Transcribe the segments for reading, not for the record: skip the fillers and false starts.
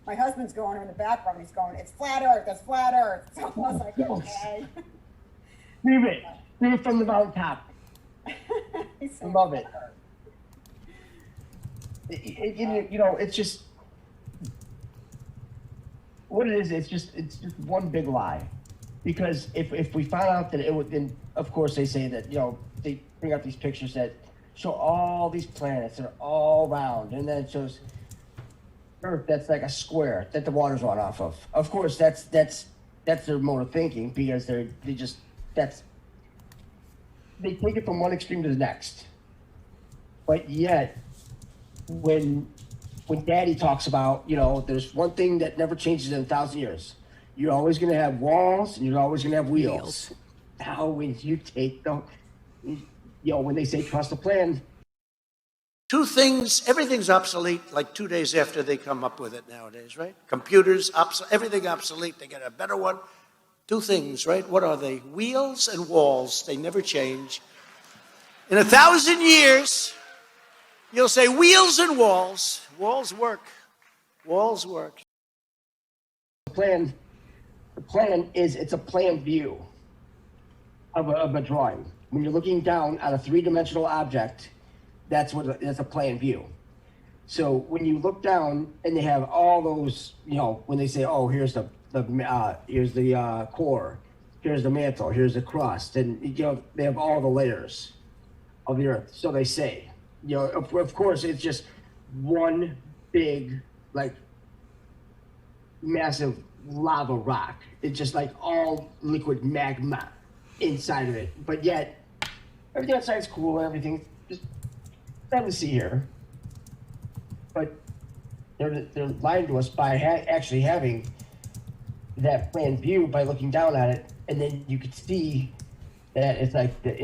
My husband's going in the background. He's going, it's flat Earth. It's flat Earth. It's almost like, okay. Read it from the mountaintop. Love it. It's just what it is. It's just one big lie. Because if we found out that it would, then of course they say that they bring up these pictures that show all these planets that are all round, and then it shows Earth that's like a square that the water's run off of. Of course, that's their mode of thinking, because they take it from one extreme to the next. But yet, when Daddy talks about, there's one thing that never changes in 1,000 years. You're always going to have walls, and you're always going to have wheels. Now, when you take when they say trust the plan. Two things, everything's obsolete like 2 days after they come up with it nowadays, right? Computers, everything obsolete, they get a better one. Two things, right? What are they? Wheels and walls, they never change. In 1,000 years, you'll say wheels and walls. Walls work. Walls work. The plan is, it's a plan view of a drawing. When you're looking down on a three-dimensional object, that's a plan view. So when you look down and they have all those, when they say, oh, here's the core, here's the mantle, here's the crust, and they have all the layers of the Earth. So they say, of course, it's just one big, like, massive lava rock. It's just like all liquid magma inside of it. But yet, everything outside is cool. Everything just fun to see here. But they're lying to us by actually having that plan view by looking down at it, and then you could see that it's like the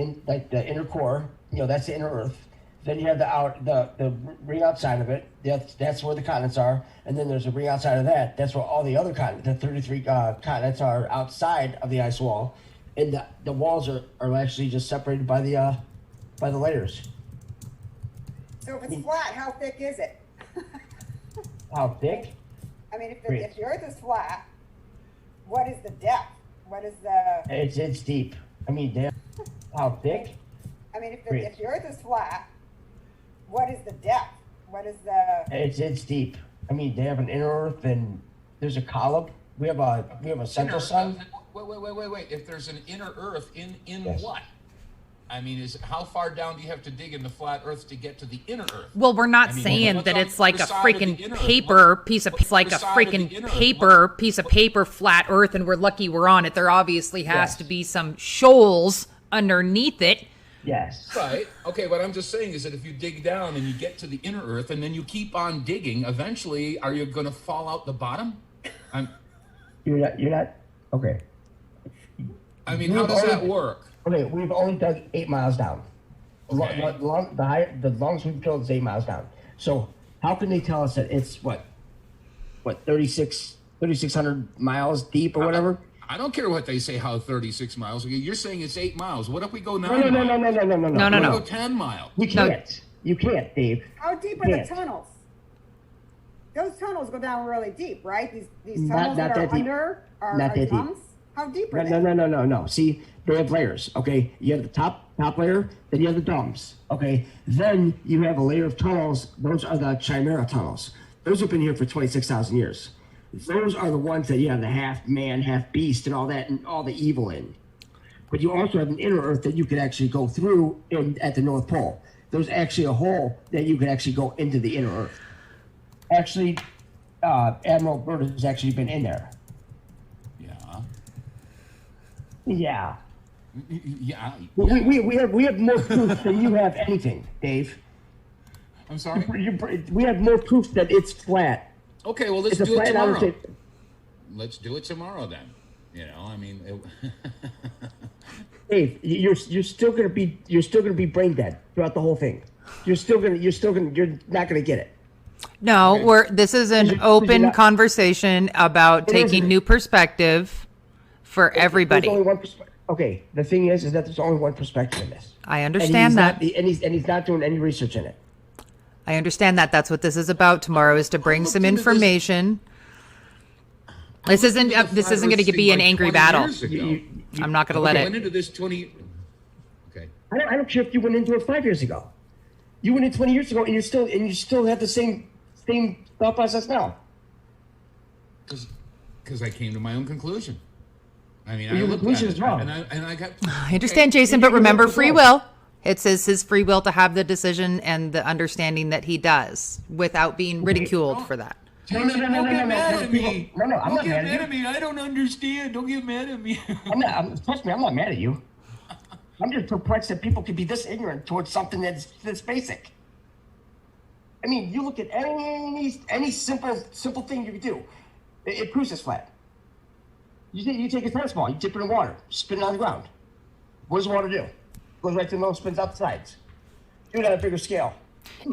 inner core. That's the inner Earth. Then you have the ring outside of it. That's where the continents are, and then there's a ring outside of that. That's where all the other continents, the 33 continents, are outside of the ice wall, and the walls are actually just separated by the layers. So if it's flat, how thick is it? How thick? I mean, if the Earth is flat, what is the depth? What is the? It's deep. I mean, damn. How thick? I mean, if the Earth is flat, what is the depth? What is the? It's deep. I mean, they have an inner Earth, and there's a column. We have a central sun. Wait. If there's an inner Earth, in Yes. what? I mean, how far down do you have to dig in the flat Earth to get to the inner Earth? Well, we're not I mean, saying what's that on it's like the a side of the freaking inner paper Earth? piece of, What's it's like the a side of the freaking inner Earth? paper piece of paper flat Earth, and we're lucky we're on it. There obviously has Yes. to be some shoals underneath it. Yes. Right. Okay, what I'm just saying is that if you dig down and you get to the inner Earth and then you keep on digging, eventually, are you going to fall out the bottom? You're not. Okay. I mean, how does that work? Okay, we've only dug 8 miles down. Okay. The longest we've drilled is 8 miles down. So how can they tell us that it's what 3,600 miles deep or whatever? I don't care what they say, how 36 miles. You're saying it's 8 miles. What if we go 9 No. miles? No. What if we go 10 miles? You can't. You can't, Dave. How deep are the tunnels? Those tunnels go down really deep, right? These tunnels Not that are that deep. under are Not that deep. dumps? How deep are they? No. See, they have layers. Okay, you have the top layer, then you have the domes. Okay, then you have a layer of tunnels. Those are the Chimera tunnels. Those have been here for 26,000 years. Those are the ones that you have the half man, half beast, and all that, and all the evil in. But you also have an inner Earth that you could actually go through at the North Pole. There's actually a hole that you could actually go into the inner Earth. Actually, Admiral Byrd has actually been in there. Yeah. Yeah. Yeah. We have more proof than you have anything, Dave. I'm sorry? We have more proof that it's flat. Okay, well, let's It's a do it flat outer tomorrow. tape. Let's do it tomorrow then. I mean, Dave, you're still gonna be brain dead throughout the whole thing. You're not gonna get it. No, Okay. this is an You're open not- conversation about taking isn't. new perspective for everybody. There's only one perspective. Okay, the thing is that there's only one perspective in this. I And understand he's that. not, and he's not doing any research in it. I understand that. That's what this is about tomorrow, is to bring looked some into this. information This isn't going to be an angry battle. You- I'm not going to let I went it. into this 20. Okay. I don't care if you went into it 5 years ago. You went in 20 years ago, and you still have the same thought process now. Because I came to my own conclusion. I mean, Well, I your looked conclusion at is it, wrong. and I got. I understand, Jason, but remember free will. It says his free will to have the decision and the understanding that he does without being ridiculed for that. No, Don't get mad at me. No, I'm Don't not get mad at you. me. I don't understand. Don't get mad at me. Trust me, I'm not mad at you. I'm just perplexed that people could be this ignorant towards something that's basic. I mean, you look at any simple thing you could do. It proves it's flat. You take a tennis ball, you dip it in water, spin it on the ground. What does the water do? Goes right to the middle, spins out the sides. Do it on a bigger scale.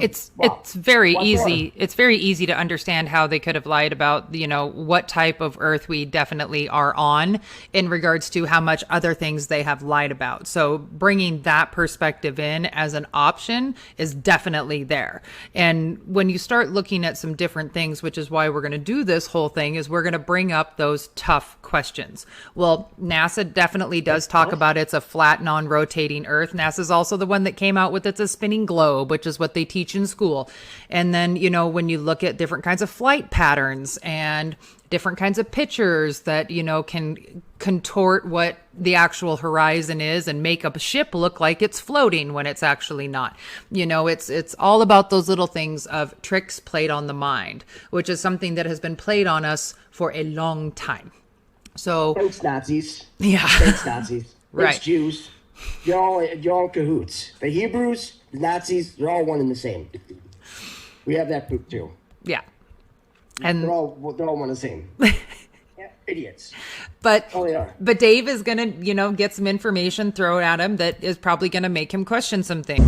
It's Wow. it's very Lots of easy. water. It's very easy to understand how they could have lied about, what type of Earth we definitely are on in regards to how much other things they have lied about. So bringing that perspective in as an option is definitely there. And when you start looking at some different things, which is why we're going to do this whole thing, is we're going to bring up those tough questions. Well, NASA definitely does talk about it's a flat, non-rotating Earth. NASA's also the one that came out with it's a spinning globe, which is what they teach in school. And then, when you look at different kinds of flight patterns and different kinds of pictures that, can contort what the actual horizon is and make a ship look like it's floating when it's actually not. It's all about those little things of tricks played on the mind, which is something that has been played on us for a long time. So, Thanks, Nazis. yeah. Thanks, Nazis. Right. Thanks, Jews. You're all in cahoots. The Hebrews, the Nazis, they're all one and the same. We have that proof too. Yeah. And They're all one and the same. Yeah, idiots. But Oh, they are. but Dave is gonna, get some information thrown at him that is probably gonna make him question some things.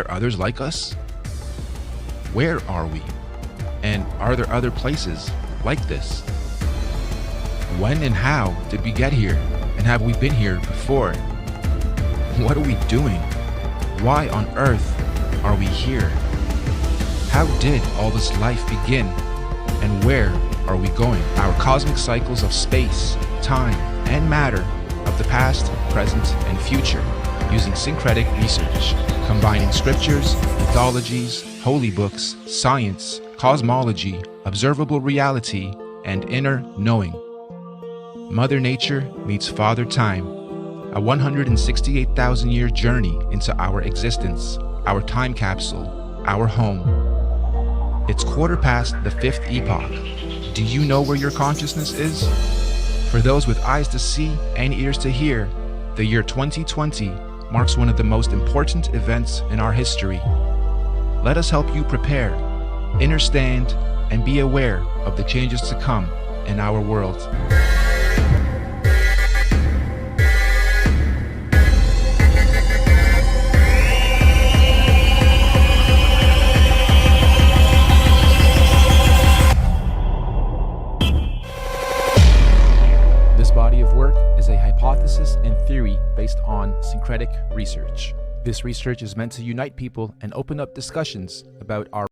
there others like us? Where are we? And are there other places like this? When and how did we get here? And have we been here before? What are we doing? Why on earth are we here? How did all this life begin? And where are we going? Our cosmic cycles of space, time, and matter of the past, present, and future, using syncretic research, combining scriptures, mythologies, holy books, science, cosmology, observable reality, and inner knowing. Mother Nature meets Father Time, a 168,000-year journey into our existence, our time capsule, our home. It's quarter past the 5th epoch. Do you know where your consciousness is? For those with eyes to see and ears to hear, the year 2020 marks one of the most important events in our history. Let us help you prepare, understand, and be aware of the changes to come in our world. This body of work is a hypothesis and theory based on syncretic research. This research is meant to unite people and open up discussions about our